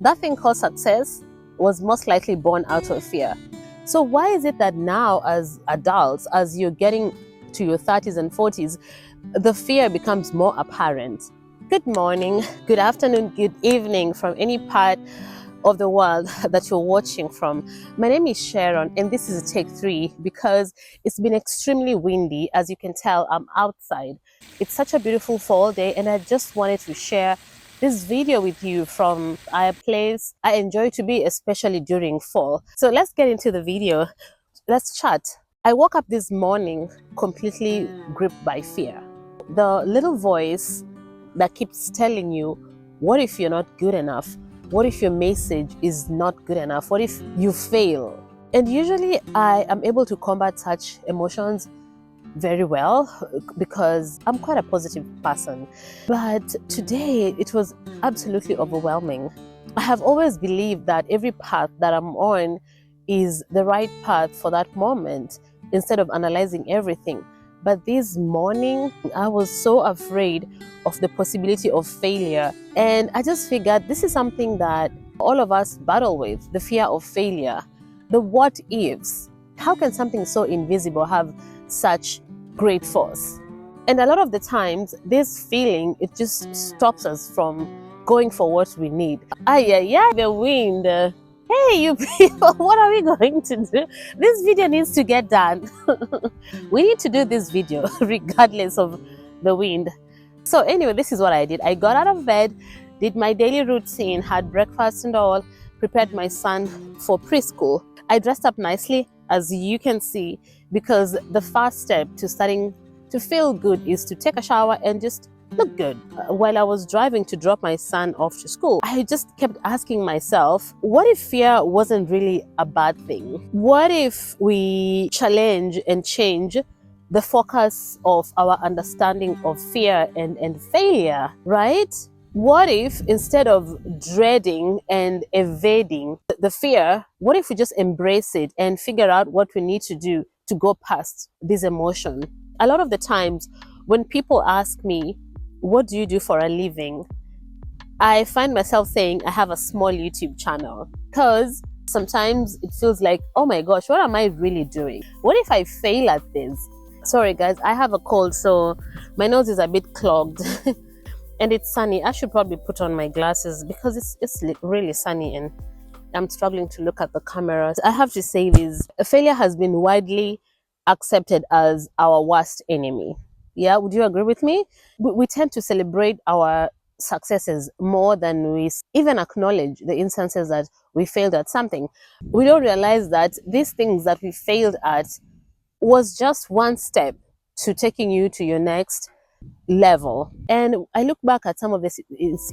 That thing called success was most likely born out of fear. So why is it that now as adults, as you're getting to your 30s and 40s, the fear becomes more apparent? Good morning, good afternoon, good evening from any part of the world that you're watching from. My name is Sharon and this is take 3 because it's been extremely windy. As you can tell, I'm outside. It's such a beautiful fall day and I just wanted to share this video with you from a place I enjoy to be, especially during fall. So let's get into the video. Let's chat. I woke up this morning completely gripped by fear. The little voice that keeps telling you, what if you're not good enough? What if your message is not good enough? What if you fail? And usually I am able to combat such emotions very well because I'm quite a positive person. But today it was absolutely overwhelming. I have always believed that every path that I'm on is the right path for that moment instead of analyzing everything. But this morning, I was so afraid of the possibility of failure. And I just figured this is something that all of us battle with, the fear of failure, the what ifs. How can something so invisible have such great force? And a lot of the times, this feeling, it just stops us from going for what we need. The wind. Hey, you people, what are we going to do? This video needs to get done. We need to do this video regardless of the wind. So anyway, this is what I did. I got out of bed, did my daily routine, had breakfast and all, prepared my son for preschool. I dressed up nicely, as you can see, because the first step to starting to feel good is to take a shower and just look good. While I was driving to drop my son off to school, I just kept asking myself, what if fear wasn't really a bad thing? What if we challenge and change the focus of our understanding of fear and failure, right? What if instead of dreading and evading the fear, what if we just embrace it and figure out what we need to do to go past this emotion? A lot of the times when people ask me, what do you do for a living? I find myself saying I have a small YouTube channel because sometimes it feels like, oh my gosh, what am I really doing? What if I fail at this? Sorry guys, I have a cold, so my nose is a bit clogged and it's sunny. I should probably put on my glasses because it's really sunny and I'm struggling to look at the camera. I have to say this, failure has been widely accepted as our worst enemy. Yeah, would you agree with me? We tend to celebrate our successes more than we even acknowledge the instances that we failed at something. We don't realize that these things that we failed at was just one step to taking you to your next level. And I look back at some of these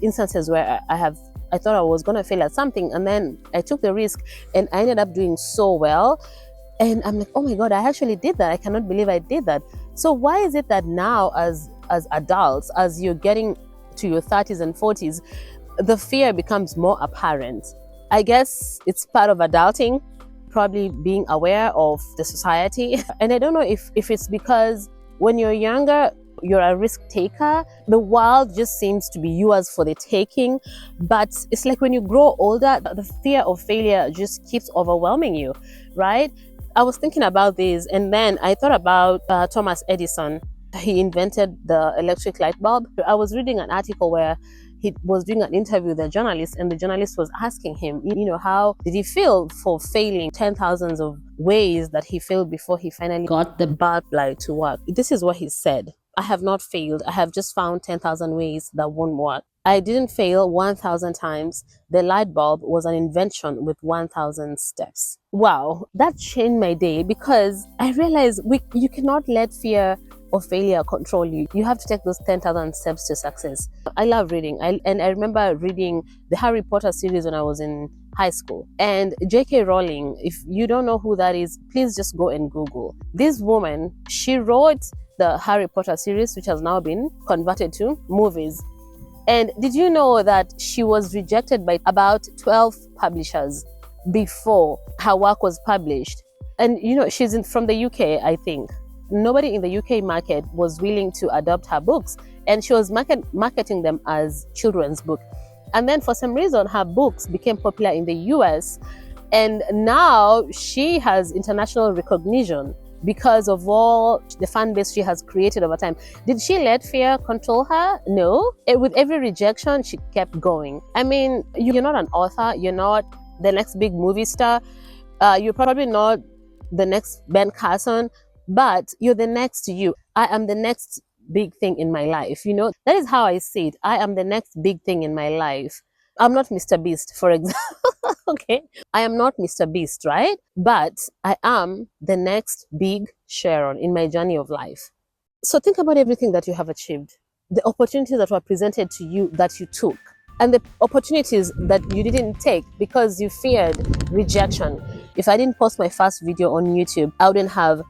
instances where I thought I was going to fail at something, and then I took the risk and I ended up doing so well. And I'm like, oh my God, I actually did that. I cannot believe I did that. So why is it that now as adults, as you're getting to your 30s and 40s, the fear becomes more apparent? I guess it's part of adulting, probably being aware of the society. And I don't know if it's because when you're younger, you're a risk taker. The world just seems to be yours for the taking. But it's like when you grow older, the fear of failure just keeps overwhelming you, right? I was thinking about this and then I thought about Thomas Edison. He invented the electric light bulb. I was reading an article where he was doing an interview with a journalist and the journalist was asking him, how did he feel for failing 10,000s of ways that he failed before he finally got the bulb light to work. This is what he said. I have not failed. I have just found 10,000 ways that won't work. I didn't fail 1,000 times. The light bulb was an invention with 1,000 steps. Wow, that changed my day because I realized you cannot let fear of failure control you. You have to take those 10,000 steps to success. I love reading. And I remember reading the Harry Potter series when I was in high school. And J.K. Rowling, if you don't know who that is, please just go and Google. This woman, she wrote the Harry Potter series, which has now been converted to movies. And did you know that she was rejected by about 12 publishers before her work was published? And she's from the UK, I think. Nobody in the UK market was willing to adopt her books, and she was marketing them as children's book. And then for some reason, her books became popular in the US. And now she has international recognition because of all the fan base she has created over time. Did she let fear control her? No. With every rejection, she kept going. I mean, you're not an author. You're not the next big movie star. You're probably not the next Ben Carson, but you're the next you. I am the next big thing in my life. That is how I see it. I am the next big thing in my life. I'm not Mr. Beast, for example. Okay. I am not Mr. Beast, right? But I am the next big Sharon in my journey of life. So think about everything that you have achieved, the opportunities that were presented to you that you took, and the opportunities that you didn't take because you feared rejection. If I didn't post my first video on YouTube, I wouldn't have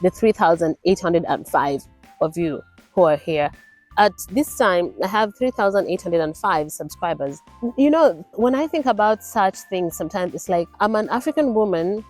the 3,805 of you who are here. At this time, I have 3,805 subscribers. When I think about such things, sometimes it's like I'm an African woman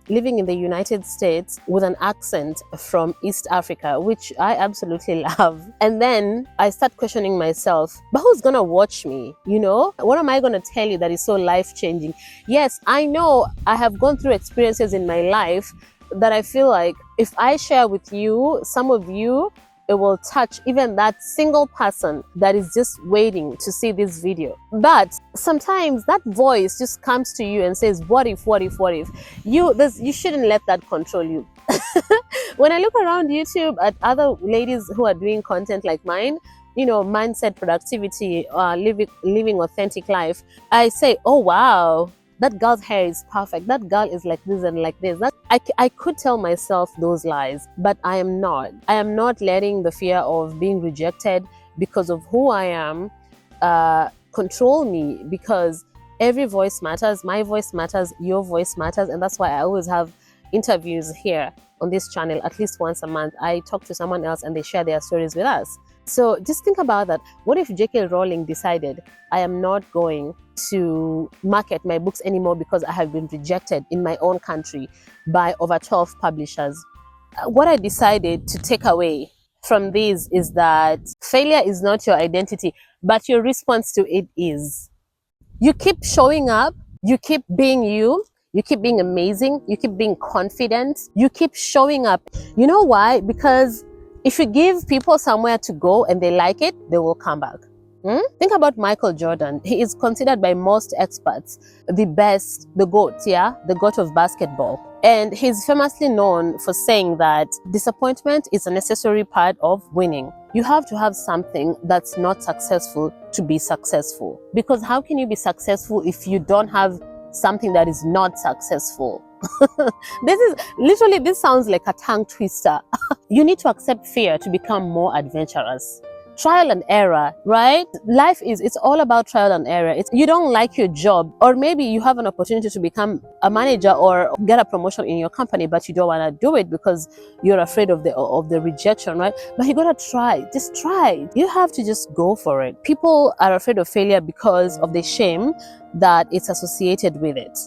living in the United States with an accent from East Africa, which I absolutely love. And then I start questioning myself, but who's gonna watch me? What am I gonna tell you that is so life-changing? Yes, I know I have gone through experiences in my life that I feel like if I share with you, some of you, it will touch even that single person that is just waiting to see this video. But sometimes that voice just comes to you and says, what if? You shouldn't let that control you. When I look around YouTube at other ladies who are doing content like mine, mindset, productivity, living authentic life, I say, oh wow, that girl's hair is perfect. That girl is like this and like this. I could tell myself those lies, but I am not. I am not letting the fear of being rejected because of who I am control me, because every voice matters. My voice matters. Your voice matters. And that's why I always have interviews here on this channel at least once a month. I talk to someone else and they share their stories with us. So just think about that. What if J.K. Rowling decided, I am not going to market my books anymore because I have been rejected in my own country by over 12 publishers? What I decided to take away from this is that failure is not your identity, but your response to it is. You keep showing up, you keep being you keep being amazing, you keep being confident, you keep showing up. You know why? Because if you give people somewhere to go and they like it, they will come back. Think about Michael Jordan. He is considered by most experts the best, the GOAT, the GOAT of basketball. And he's famously known for saying that disappointment is a necessary part of winning. You have to have something that's not successful to be successful. Because how can you be successful if you don't have something that is not successful? This sounds like a tongue twister. You need to accept fear to become more adventurous. Trial and error, right? Life it's all about trial and error. You don't like your job, or maybe you have an opportunity to become a manager or get a promotion in your company, but you don't want to do it because you're afraid of the rejection, right? But you gotta try. Just try. You have to just go for it. People are afraid of failure because of the shame that it's associated with it,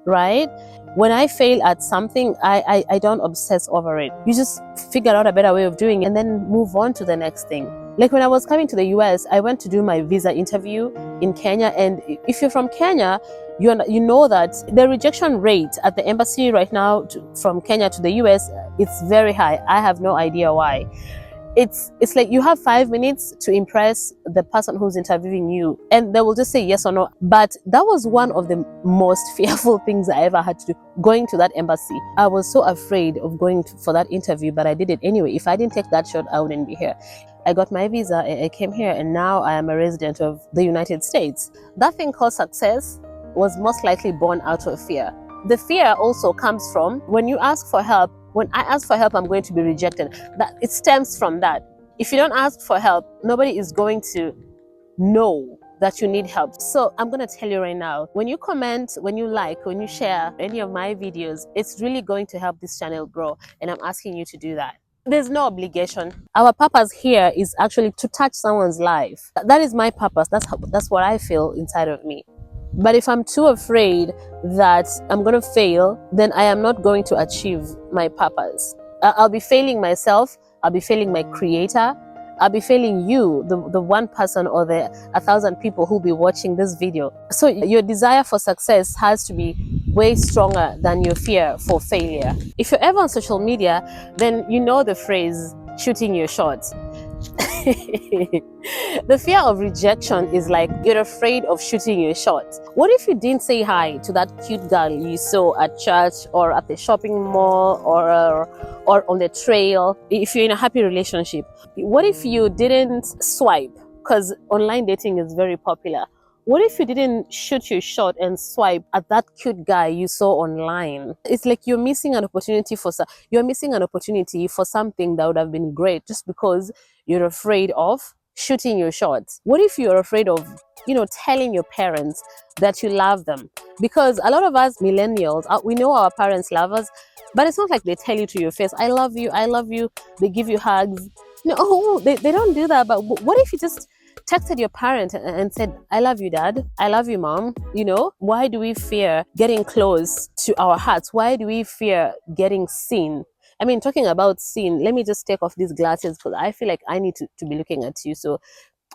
right? When I fail at something, I don't obsess over it. You just figure out a better way of doing it and then move on to the next thing. Like when I was coming to the US, I went to do my visa interview in Kenya. And if you're from Kenya, you know that the rejection rate at the embassy right now from Kenya to the US, it's very high. I have no idea why. It's like you have 5 minutes to impress the person who's interviewing you and they will just say yes or no. But that was one of the most fearful things I ever had to do, going to that embassy. I was so afraid of going for that interview, but I did it anyway. If I didn't take that shot, I wouldn't be here. I got my visa, I came here, and now I am a resident of the United States. That thing called success was most likely born out of fear. The fear also comes from when you ask for help. When I ask for help, I'm going to be rejected. That it stems from that. If you don't ask for help, nobody is going to know that you need help. So I'm going to tell you right now, when you comment, when you like, when you share any of my videos, it's really going to help this channel grow. And I'm asking you to do that. There's no obligation. Our purpose here is actually to touch someone's life. That is my purpose. That's what I feel inside of me. But if I'm too afraid that I'm going to fail, then I am not going to achieve my purpose. I'll be failing myself. I'll be failing my creator. I'll be failing you, the one person or the 1,000 people who'll be watching this video. So your desire for success has to be way stronger than your fear for failure. If you're ever on social media, then you know the phrase shooting your shot. The fear of rejection is like you're afraid of shooting your shot. What if you didn't say hi to that cute girl you saw at church or at the shopping mall or on the trail? If you're in a happy relationship, what if you didn't swipe? Because online dating is very popular. What if you didn't shoot your shot and swipe at that cute guy you saw online? It's like you're missing an opportunity for something that would have been great just because you're afraid of shooting your shot. What if you're afraid of, telling your parents that you love them? Because a lot of us millennials, we know our parents love us, but it's not like they tell you to your face, I love you, I love you. They give you hugs. No, they don't do that. But what if you just texted your parent and said, I love you, dad, I love you, mom? Why do we fear getting close to our hearts? Why do we fear getting seen? I mean, talking about seen, let me just take off these glasses because I feel like I need to be looking at you. So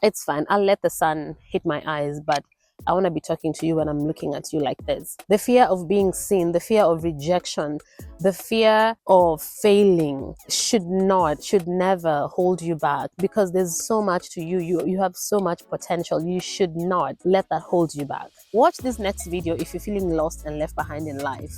it's fine. I'll let the sun hit my eyes, but I want to be talking to you when I'm looking at you like this. The fear of being seen, the fear of rejection, the fear of failing should never hold you back, because there's so much to you. You have so much potential. You should not let that hold you back. Watch this next video if you're feeling lost and left behind in life.